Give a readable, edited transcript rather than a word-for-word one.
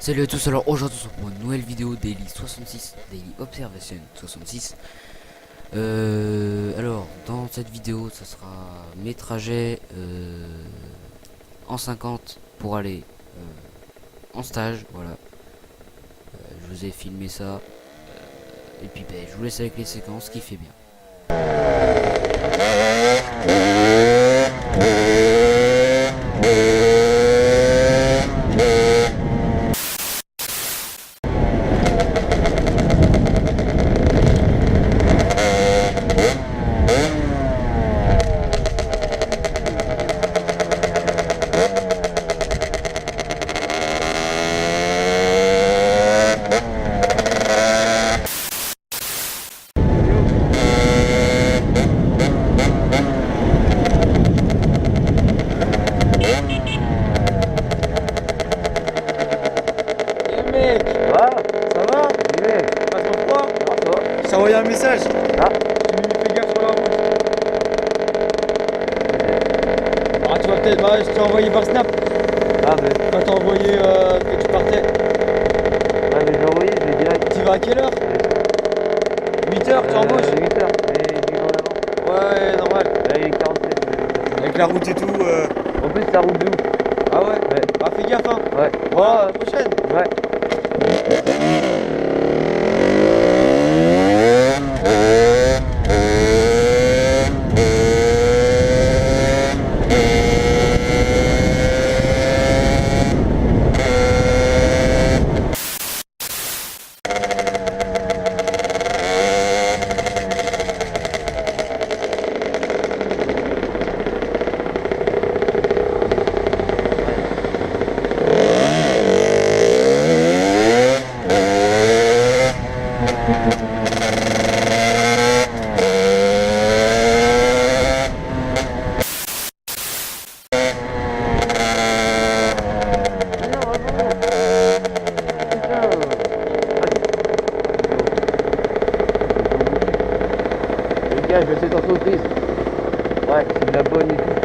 Salut à tous, alors aujourd'hui on se retrouve pour une nouvelle vidéo Daily 66, Daily Observation 66. Alors dans cette vidéo ça sera mes trajets en 50 pour aller en stage, voilà. Je vous ai filmé ça, et puis ben, je vous laisse avec les séquences qui fait bien. Je t'ai envoyé un message. Ah. Tu fais gaffe sur la route. Ah, tu vas peut-être. Bah, je t'ai envoyé par Snap. Ah, mais. Quand t'as envoyé que tu partais. Ah, mais j'ai envoyé, je vais direct. Tu vas à quelle heure? 8h, tu embauches? 8h, mais du en avant. Ouais, normal. Là, il est 47. Avec la route et tout. En plus, ça roule de ouf. Ah ouais? Bah, fais gaffe, hein. Ouais. Bon, à la prochaine. Ouais. Je vais cette entreprise. Ouais, c'est de la bonne et tout.